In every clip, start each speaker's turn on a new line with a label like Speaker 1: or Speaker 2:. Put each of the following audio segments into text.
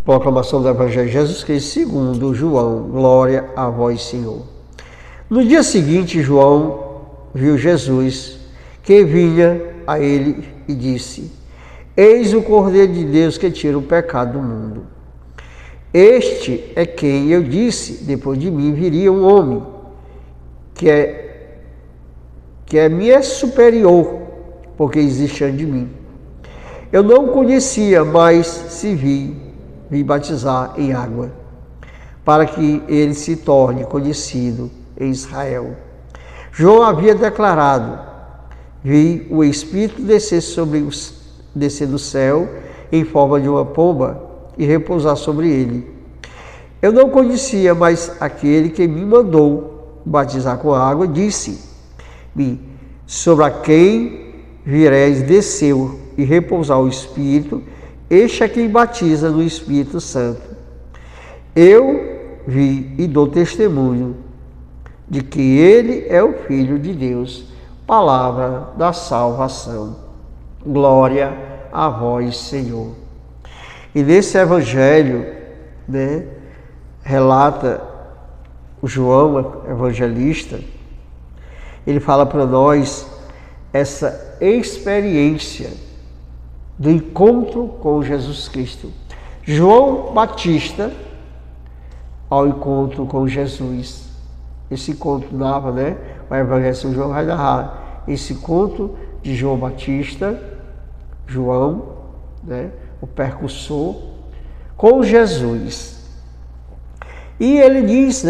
Speaker 1: Proclamação do Evangelho de Jesus Cristo segundo João. Glória a vós, Senhor. No dia seguinte, João viu Jesus, que vinha a ele e disse: Eis o Cordeiro de Deus que tira o pecado do mundo. Este é quem eu disse: depois de mim viria um homem que me é superior, porque existe antes de mim. Eu não o conhecia, mas se vi batizar em água, para que ele se torne conhecido em Israel. João havia declarado: vi o Espírito descer do céu em forma de uma pomba e repousar sobre ele. Eu não conhecia, mas aquele que me mandou batizar com água disse-me: sobre a quem vireis desceu e repousar o Espírito, este é quem batiza no Espírito Santo. Eu vi e dou testemunho de que ele é o Filho de Deus. Palavra da salvação. Glória a vós, Senhor. E nesse evangelho, relata o João, evangelista, ele fala para nós essa experiência do encontro com Jesus Cristo. João Batista ao encontro com Jesus. Esse encontro dava, o Evangelho de São João vai narrar esse encontro de João Batista, João, o percussor, com Jesus. E ele diz,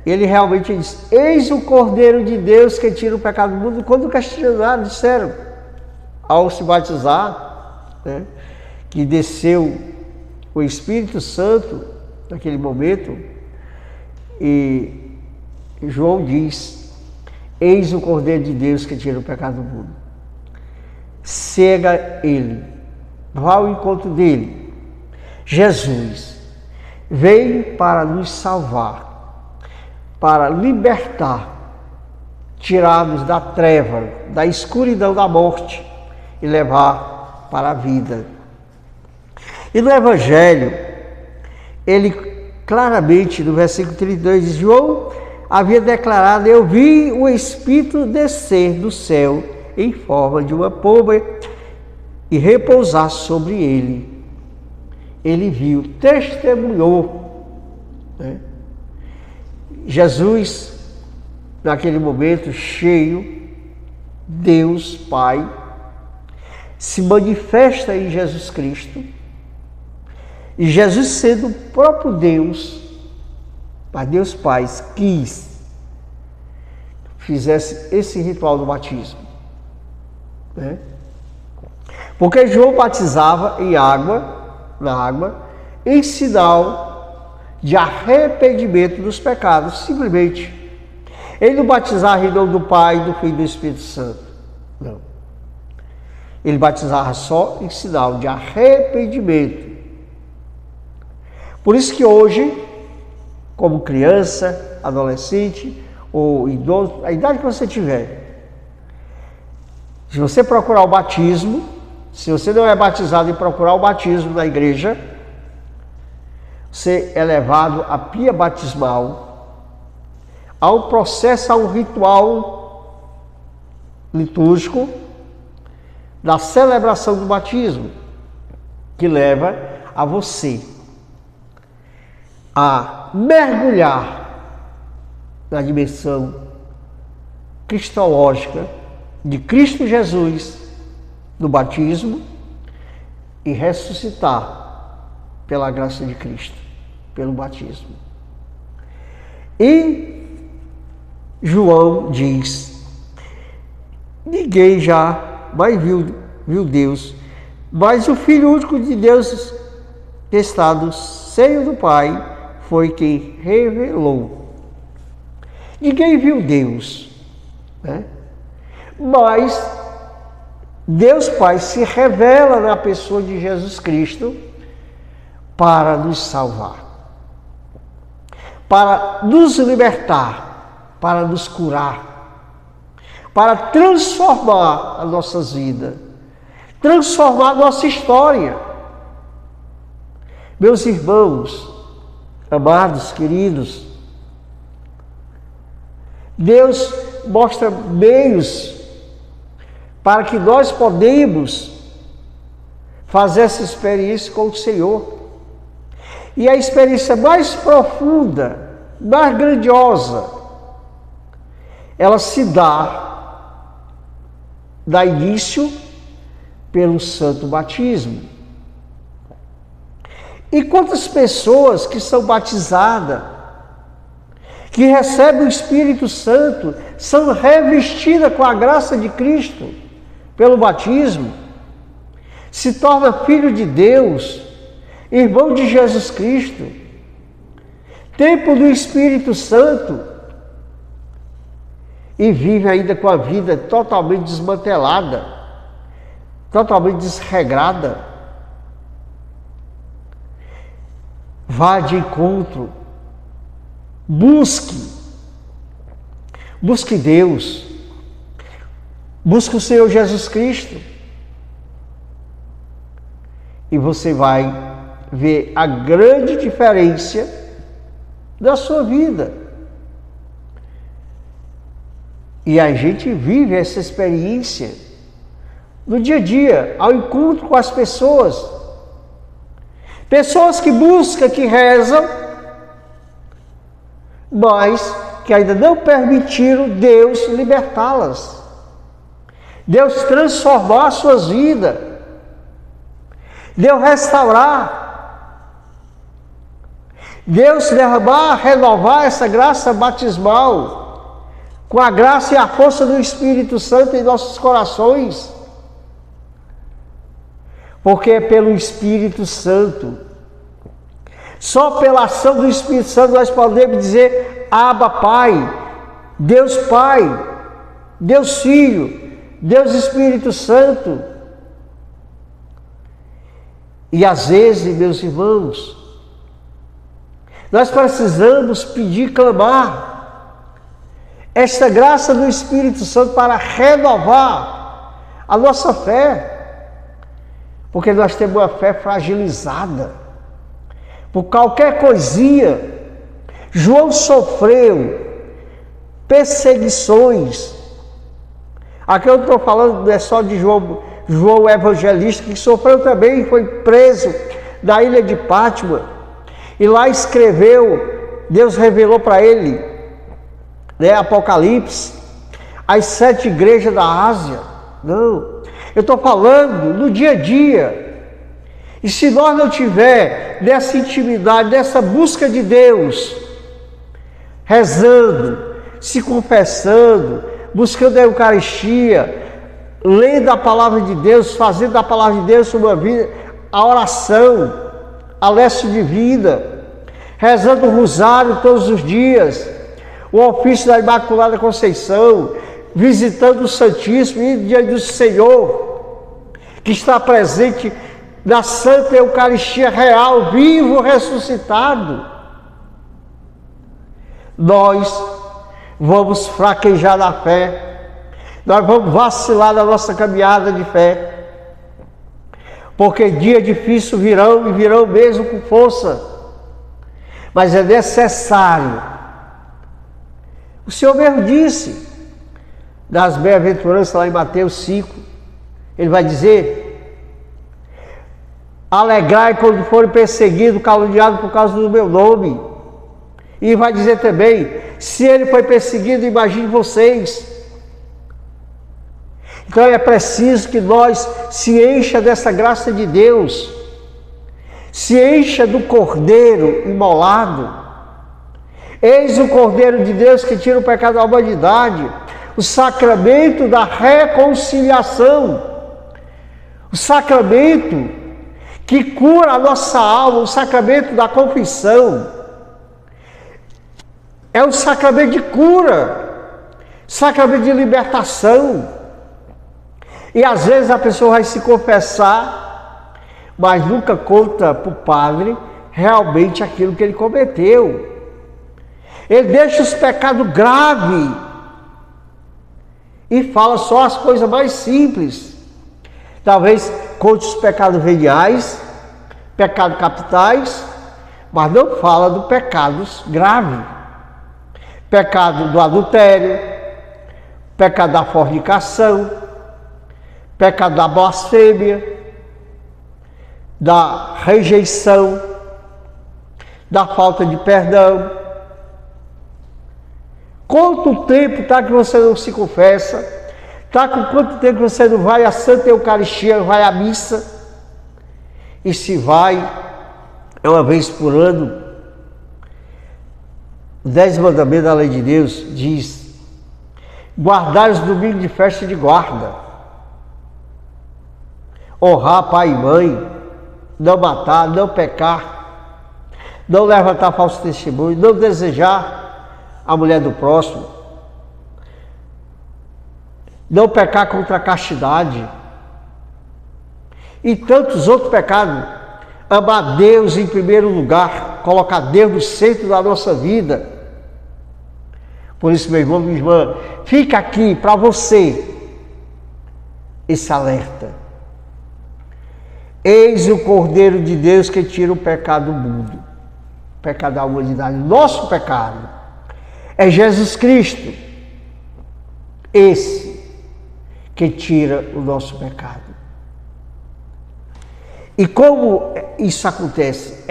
Speaker 1: ele realmente diz: eis o Cordeiro de Deus que tira o pecado do mundo. Quando questionaram, disseram, ao se batizar, que desceu o Espírito Santo naquele momento, e João diz: eis o Cordeiro de Deus que tira o pecado do mundo. Cega ele, vá ao encontro dele. Jesus veio para nos salvar, para libertar, tirar-nos da treva, da escuridão da morte e levar para a vida. E no Evangelho, ele claramente, no versículo 32, diz: João havia declarado: eu vi o Espírito descer do céu em forma de uma pomba e repousar sobre ele. Ele viu, testemunhou. Jesus, naquele momento cheio, Deus Pai, se manifesta em Jesus Cristo, e Jesus, sendo o próprio Deus, mas Deus Pai quis fizesse esse ritual do batismo, porque João batizava na água, em sinal de arrependimento dos pecados, simplesmente. Ele não batizava em nome do Pai, do Filho e do Espírito Santo, não. Ele batizava só em sinal de arrependimento. Por isso que hoje, como criança, adolescente ou idoso, a idade que você tiver, se você procurar o batismo, se você não é batizado e procurar o batismo na igreja, você é levado à pia batismal, a um processo, a um ritual litúrgico da celebração do batismo, que leva a você a mergulhar na dimensão cristológica de Cristo Jesus no batismo e ressuscitar pela graça de Cristo, pelo batismo. E João diz: ninguém já mais viu Deus, mas o Filho único de Deus que está no seio do Pai foi quem revelou. Ninguém viu Deus, mas Deus Pai se revela na pessoa de Jesus Cristo para nos salvar, para nos libertar, para nos curar, para transformar as nossas vidas, transformar a nossa história. Meus irmãos, amados, queridos, Deus mostra meios para que nós podemos fazer essa experiência com o Senhor. E a experiência mais profunda, mais grandiosa, ela se dá início pelo santo batismo. E quantas pessoas que são batizadas, que recebem o Espírito Santo, são revestidas com a graça de Cristo pelo batismo, se torna filho de Deus, irmão de Jesus Cristo, templo do Espírito Santo, e vive ainda com a vida totalmente desmantelada, totalmente desregrada. Vá de encontro, busque Deus, busque o Senhor Jesus Cristo, e você vai ver a grande diferença da sua vida. E a gente vive essa experiência no dia a dia, ao encontro com as pessoas. Pessoas que buscam, que rezam, mas que ainda não permitiram Deus libertá-las. Deus transformar suas vidas. Deus restaurar. Deus derramar, renovar essa graça batismal com a graça e a força do Espírito Santo em nossos corações. Porque é pelo Espírito Santo, só pela ação do Espírito Santo nós podemos dizer Abba Pai, Deus Pai, Deus Filho, Deus Espírito Santo. E às vezes, meus irmãos, nós precisamos pedir, clamar esta graça do Espírito Santo para renovar a nossa fé. Porque nós temos uma fé fragilizada por qualquer coisinha. João sofreu perseguições. Aqui eu não estou falando, não é só de João Evangelista, que sofreu também, foi preso da ilha de Pátmos. E lá escreveu, Deus revelou para ele, Apocalipse, as 7 igrejas da Ásia. Não. Eu estou falando no dia a dia. E se nós não tiver dessa intimidade, dessa busca de Deus, rezando, se confessando, buscando a Eucaristia, lendo a palavra de Deus, fazendo a palavra de Deus sua vida, a oração, a leste de vida, rezando o rosário todos os dias, o ofício da Imaculada Conceição, visitando o Santíssimo, indo diante do Senhor, que está presente na Santa Eucaristia real, vivo, ressuscitado. Nós vamos fraquejar na fé, nós vamos vacilar na nossa caminhada de fé, porque dias difíceis virão, e virão mesmo com força, mas é necessário. O Senhor mesmo disse, das bem-aventuranças lá em Mateus 5, ele vai dizer: alegrai quando forem perseguidos, caluniados por causa do meu nome. E vai dizer também, se ele foi perseguido, imagine vocês. Então é preciso que nós se encha dessa graça de Deus, se encha do Cordeiro imolado. Eis o Cordeiro de Deus que tira o pecado da humanidade, o sacramento da reconciliação, o sacramento que cura a nossa alma, o sacramento da confissão. É um sacramento de cura, sacramento de libertação. E às vezes a pessoa vai se confessar, mas nunca conta para o padre realmente aquilo que ele cometeu. Ele deixa os pecados graves e fala só as coisas mais simples. Talvez conte os pecados veniais, pecados capitais, mas não fala do pecados graves. Pecado do adultério, pecado da fornicação, pecado da blasfêmia, da rejeição, da falta de perdão. Quanto tempo está que você não se confessa? Está com quanto tempo que você não vai à Santa Eucaristia, não vai à missa? E se vai, é uma vez por ano. Os 10 mandamentos da lei de Deus diz: guardar os domingos de festa de guarda, honrar pai e mãe, não matar, não pecar, não levantar falso testemunho, não desejar a mulher do próximo, não pecar contra a castidade e tantos outros pecados. Amar Deus em primeiro lugar, colocar Deus no centro da nossa vida. Por isso, meu irmão, minha irmã, fica aqui para você esse alerta. Eis o Cordeiro de Deus que tira o pecado do mundo, o pecado da humanidade. Nosso pecado é Jesus Cristo, esse que tira o nosso pecado. E como isso acontece?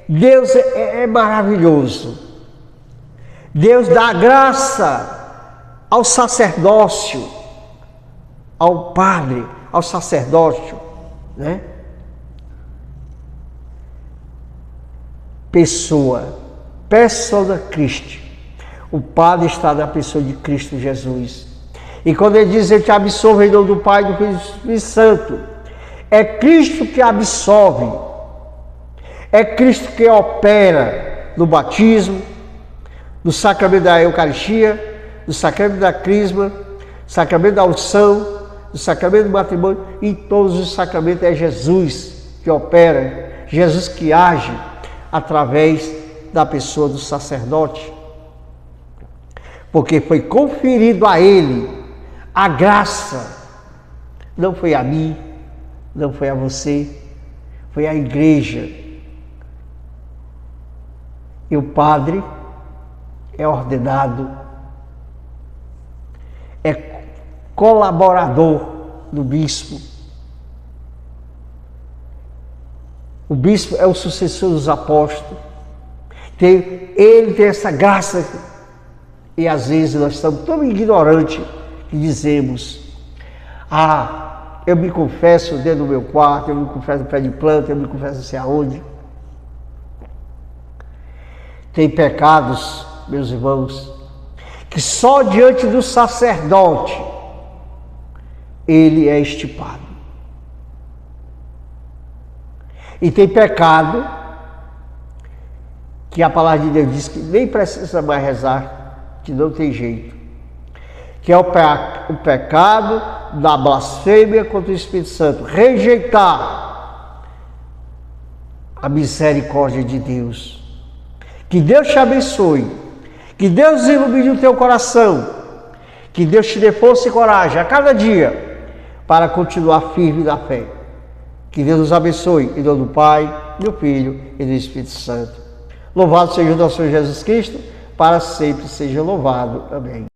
Speaker 1: Deus é maravilhoso. Deus dá graça ao sacerdócio, ao padre, ao sacerdócio, né? Persona Christi. O Padre está na pessoa de Cristo Jesus. E quando ele diz: eu te absolvo em nome do Pai, do Filho e do Espírito Santo, é Cristo que absolve, é Cristo que opera no batismo, no sacramento da Eucaristia, no sacramento da Crisma, sacramento da unção, no sacramento do matrimônio. Em todos os sacramentos é Jesus que opera, Jesus que age através da pessoa do sacerdote, porque foi conferido a ele a graça. Não foi a mim, não foi a você, foi a igreja. E o padre é ordenado, é colaborador do bispo. O bispo é o sucessor dos apóstolos. Ele tem essa graça. E às vezes nós estamos tão ignorantes que dizemos: eu me confesso dentro do meu quarto, eu me confesso no pé de planta, eu me confesso não sei aonde. Tem pecados, meus irmãos, que só diante do sacerdote ele é estipado. E tem pecado que a palavra de Deus diz que nem precisa mais rezar, que não tem jeito. Que é o pecado da blasfêmia contra o Espírito Santo. Rejeitar a misericórdia de Deus. Que Deus te abençoe. Que Deus ilumine o teu coração. Que Deus te dê força e coragem a cada dia para continuar firme na fé. Que Deus nos abençoe, em nome do Pai, do Filho e do Espírito Santo. Louvado seja o nosso Senhor Jesus Cristo, para sempre seja louvado. Amém.